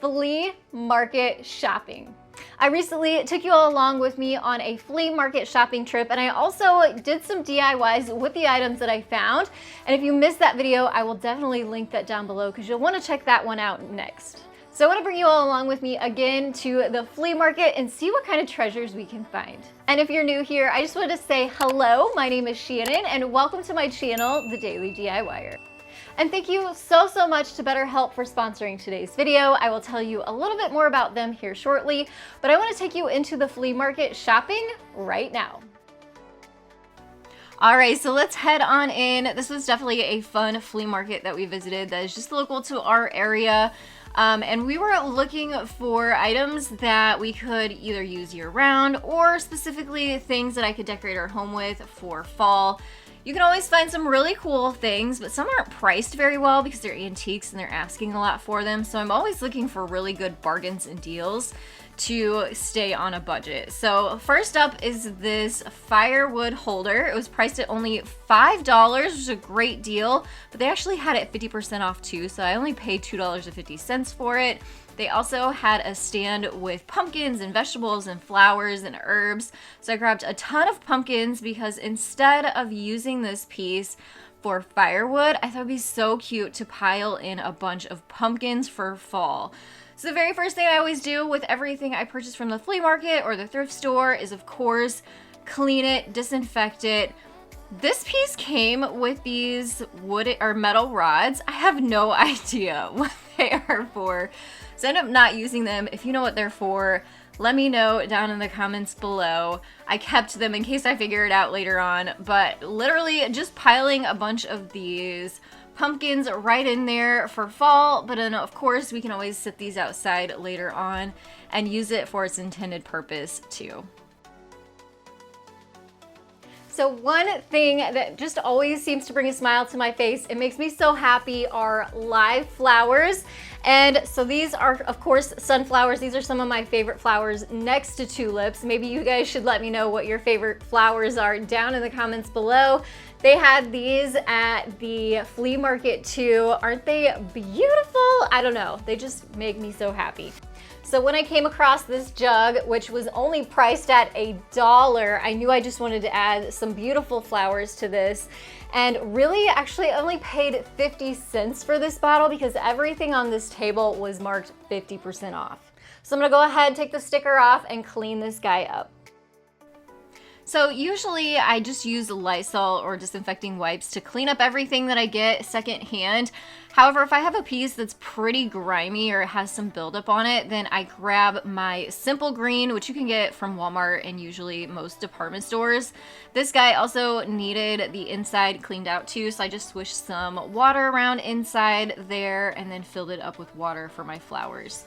flea market shopping. I recently took you all along with me on a flea market shopping trip, and I also did some DIYs with the items that I found. And if you missed that video, I will definitely link that down below because you'll want to check that one out next. So I want to bring you all along with me again to the flea market and see what kind of treasures we can find. And if you're new here, I just wanted to say hello, my name is Shannon, and welcome to my channel, The Daily DIYer. And thank you so much to BetterHelp for sponsoring today's video. I will tell you a little bit more about them here shortly, but I want to take you into the flea market shopping right now. All right, so let's head on in. This was definitely a fun flea market that we visited that is just local to our area. And we were looking for items that we could either use year round or specifically things that I could decorate our home with for fall. You can always find some really cool things, but some aren't priced very well because they're antiques and they're asking a lot for them. So I'm always looking for really good bargains and deals to stay on a budget. So first up is this firewood holder. It was priced at only $5, which is a great deal, but they actually had it 50% off too. So I only paid $2.50 for it. They also had a stand with pumpkins and vegetables and flowers and herbs. So I grabbed a ton of pumpkins because instead of using this piece for firewood, I thought it'd be so cute to pile in a bunch of pumpkins for fall. So the very first thing I always do with everything I purchase from the flea market or the thrift store is, of course, clean it, disinfect it. This piece came with these wood or metal rods. I have no idea what they are for, so I end up not using them. If you know what they're for, let me know down in the comments below. I kept them in case I figure it out later on, but literally just piling a bunch of these pumpkins right in there for fall, but then of course we can always sit these outside later on and use it for its intended purpose too. So one thing that just always seems to bring a smile to my face, it makes me so happy, are live flowers. And so these are, of course, sunflowers. These are some of my favorite flowers next to tulips. Maybe you guys should let me know what your favorite flowers are down in the comments below. They had these at the flea market too. Aren't they beautiful? I don't know. They just make me so happy. So when I came across this jug, which was only priced at $1, I knew I just wanted to add some beautiful flowers to this. And really, actually, I only paid 50 cents for this bottle because everything on this table was marked 50% off. So I'm gonna go ahead, take the sticker off, and clean this guy up. So usually I just use Lysol or disinfecting wipes to clean up everything that I get secondhand. However, if I have a piece that's pretty grimy or has some buildup on it, then I grab my Simple Green, which you can get from Walmart and usually most department stores. This guy also needed the inside cleaned out too, so I just swished some water around inside there and then filled it up with water for my flowers.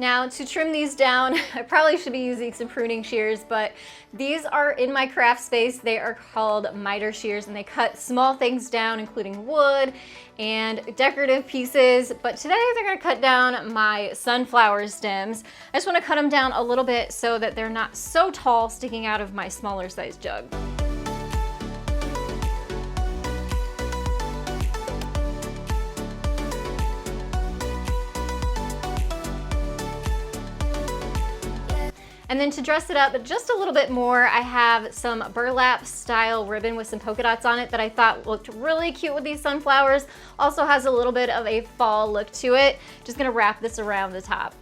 Now to trim these down, I probably should be using some pruning shears, but these are in my craft space. They are called miter shears and they cut small things down, including wood and decorative pieces. But today they're gonna cut down my sunflower stems. I just wanna cut them down a little bit so that they're not so tall sticking out of my smaller size jug. And then to dress it up just a little bit more, I have some burlap style ribbon with some polka dots on it that I thought looked really cute with these sunflowers. Also has a little bit of a fall look to it. Just gonna wrap this around the top.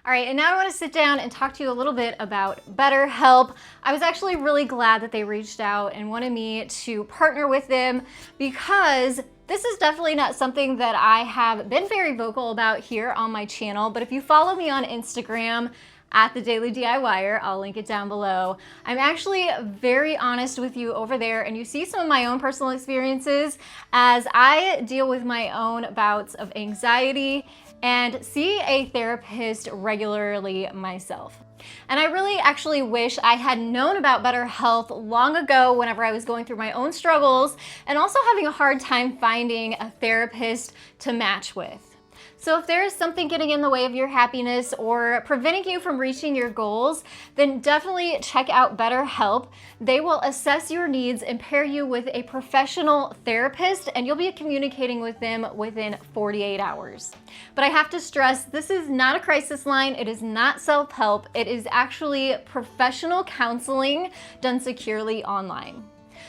All right, and now I want to sit down and talk to you a little bit about BetterHelp. I was actually really glad that they reached out and wanted me to partner with them because this is definitely not something that I have been very vocal about here on my channel, but if you follow me on Instagram, at TheDailyDIYer, I'll link it down below. I'm actually very honest with you over there, and you see some of my own personal experiences as I deal with my own bouts of anxiety and see a therapist regularly myself. And I really actually wish I had known about better health long ago whenever I was going through my own struggles and also having a hard time finding a therapist to match with. So if there is something getting in the way of your happiness or preventing you from reaching your goals, then definitely check out BetterHelp. They will assess your needs and pair you with a professional therapist, and you'll be communicating with them within 48 hours. But I have to stress, this is not a crisis line. It is not self-help. It is actually professional counseling done securely online.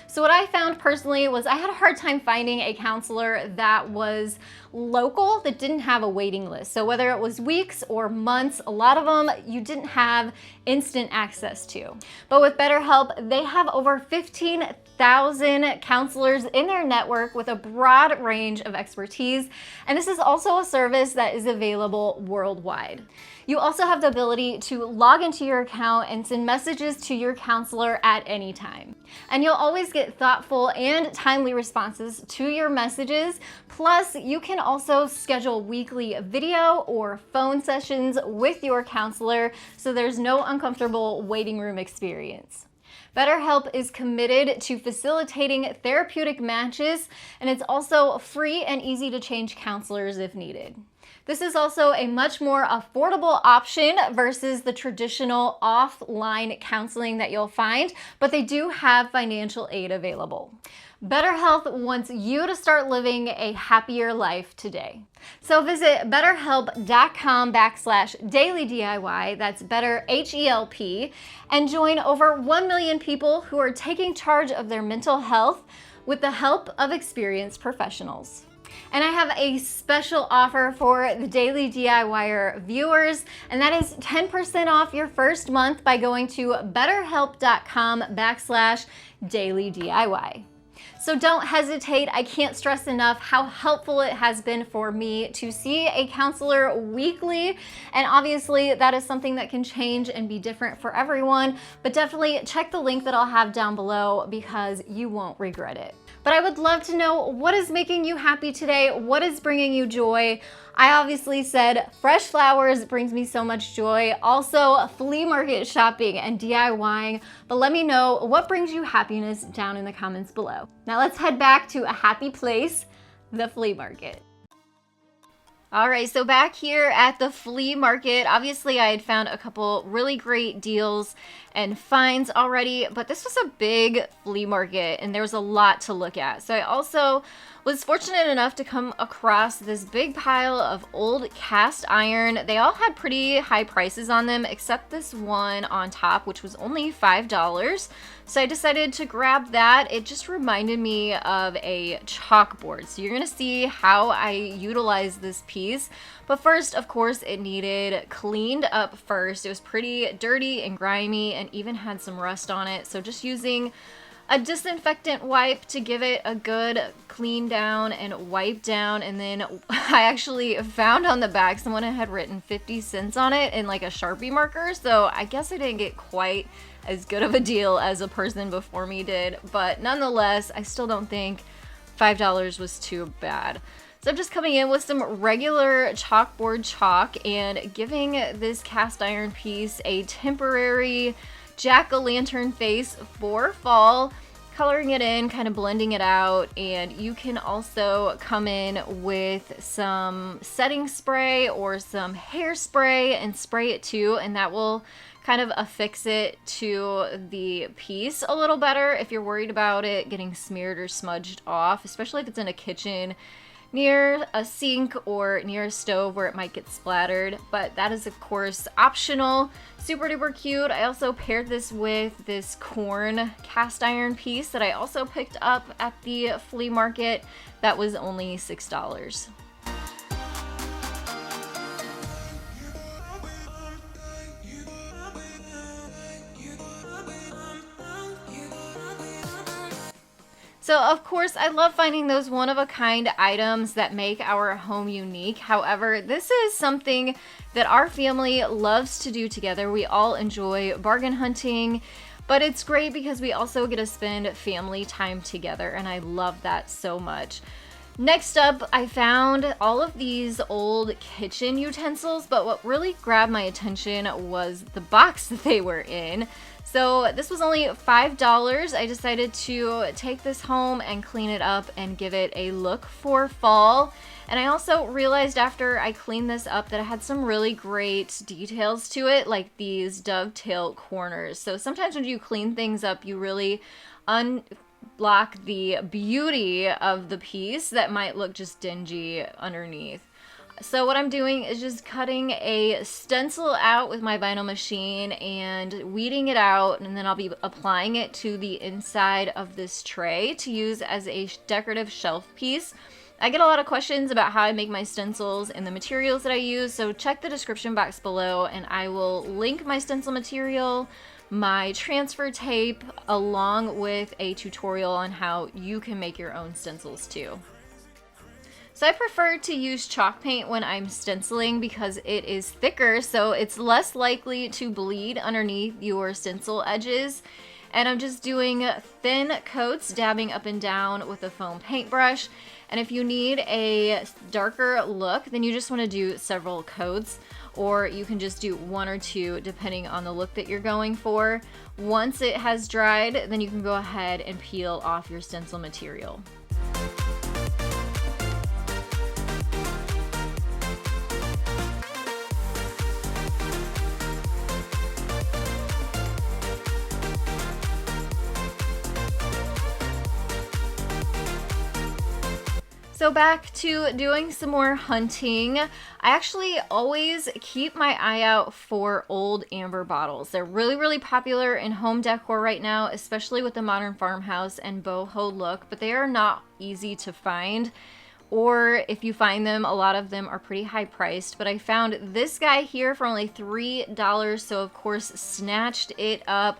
So what I found personally was I had a hard time finding a counselor that was local, that didn't have a waiting list. So whether it was weeks or months, a lot of them you didn't have instant access to. But with BetterHelp, they have over 15,000 counselors in their network with a broad range of expertise. And this is also a service that is available worldwide. You also have the ability to log into your account and send messages to your counselor at any time. And you'll always get thoughtful and timely responses to your messages. Plus, you can also schedule weekly video or phone sessions with your counselor, so there's no uncomfortable waiting room experience. BetterHelp is committed to facilitating therapeutic matches, and it's also free and easy to change counselors if needed. This is also a much more affordable option versus the traditional offline counseling that you'll find, but they do have financial aid available. BetterHelp wants you to start living a happier life today. So visit betterhelp.com/dailydiy, that's better HELP, and join over 1 million people who are taking charge of their mental health with the help of experienced professionals. And I have a special offer for the Daily DIYer viewers, and that is 10% off your first month by going to betterhelp.com/dailydiy. So don't hesitate. I can't stress enough how helpful it has been for me to see a counselor weekly. And obviously that is something that can change and be different for everyone, but definitely check the link that I'll have down below because you won't regret it. But I would love to know, what is making you happy today? What is bringing you joy? I obviously said fresh flowers brings me so much joy. Also flea market shopping and DIYing. But let me know what brings you happiness down in the comments below. Now let's head back to a happy place, the flea market. All right, so back here at the flea market, obviously I had found a couple really great deals and finds already, but this was a big flea market and there was a lot to look at. So I also was fortunate enough to come across this big pile of old cast iron. They all had pretty high prices on them, except this one on top, which was only $5. So I decided to grab that. It just reminded me of a chalkboard. So you're gonna see how I utilize this piece. But first, of course, it needed cleaned up first. It was pretty dirty and grimy and even had some rust on it. So just using a disinfectant wipe to give it a good clean down and wipe down. And then I actually found on the back someone had written 50 cents on it in like a Sharpie marker. So I guess I didn't get quite as good of a deal as a person before me did. But nonetheless, I still don't think $5 was too bad. So I'm just coming in with some regular chalkboard chalk and giving this cast iron piece a temporary jack-o'-lantern face for fall, coloring it in, kind of blending it out. And you can also come in with some setting spray or some hairspray and spray it too, and that will kind of affix it to the piece a little better if you're worried about it getting smeared or smudged off, especially if it's in a kitchen near a sink or near a stove where it might get splattered. But that is of course optional. Super duper cute. I also paired this with this corn cast iron piece that I also picked up at the flea market. That was only $6. So of course, I love finding those one-of-a-kind items that make our home unique. However, this is something that our family loves to do together. We all enjoy bargain hunting, but it's great because we also get to spend family time together, and I love that so much. Next up, I found all of these old kitchen utensils, but what really grabbed my attention was the box that they were in. So this was only $5. I decided to take this home and clean it up and give it a look for fall. And I also realized after I cleaned this up that it had some really great details to it, like these dovetail corners. So sometimes when you clean things up, you really unblock the beauty of the piece that might look just dingy underneath. So what I'm doing is just cutting a stencil out with my vinyl machine and weeding it out, and then I'll be applying it to the inside of this tray to use as a decorative shelf piece. I get a lot of questions about how I make my stencils and the materials that I use, so check the description box below and I will link my stencil material, my transfer tape, along with a tutorial on how you can make your own stencils too. So I prefer to use chalk paint when I'm stenciling because it is thicker, so it's less likely to bleed underneath your stencil edges. And I'm just doing thin coats, dabbing up and down with a foam paintbrush. And if you need a darker look, then you just want to do several coats, or you can just do one or two depending on the look that you're going for. Once it has dried, then you can go ahead and peel off your stencil material. So back to doing some more hunting. I actually always keep my eye out for old amber bottles. They're really popular in home decor right now, especially with the modern farmhouse and boho look, but they are not easy to find. Or if you find them, a lot of them are pretty high priced, but I found this guy here for only $3, so of course snatched it up.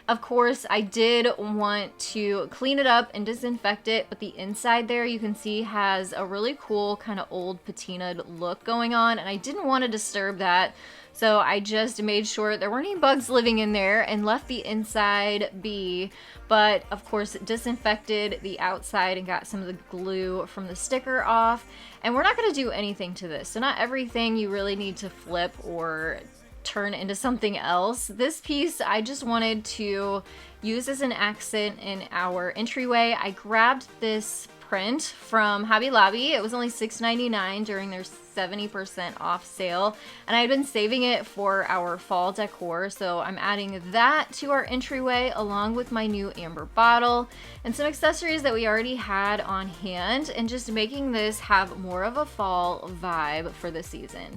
Of course, I did want to clean it up and disinfect it, but the inside there you can see has a really cool kind of old patinaed look going on, and I didn't want to disturb that. So I just made sure there weren't any bugs living in there and left the inside be, but of course disinfected the outside and got some of the glue from the sticker off. And we're not going to do anything to this, so not everything you really need to flip or turn into something else. This piece I just wanted to use as an accent in our entryway. I grabbed this print from Hobby Lobby. It was only $6.99 during their 70% off sale, and I've been saving it for our fall decor, so I'm adding that to our entryway along with my new amber bottle and some accessories that we already had on hand, and just making this have more of a fall vibe for the season.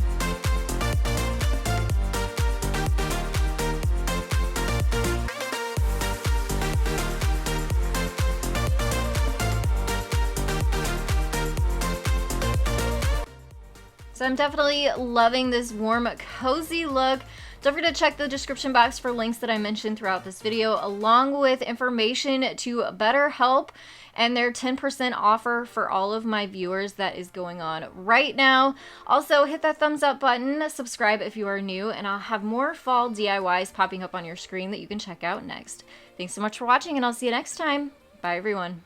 So I'm definitely loving this warm, cozy look. Don't forget to check the description box for links that I mentioned throughout this video, along with information to BetterHelp and their 10% offer for all of my viewers that is going on right now. Also, hit that thumbs up button, subscribe if you are new, and I'll have more fall DIYs popping up on your screen that you can check out next. Thanks so much for watching, and I'll see you next time. Bye, everyone.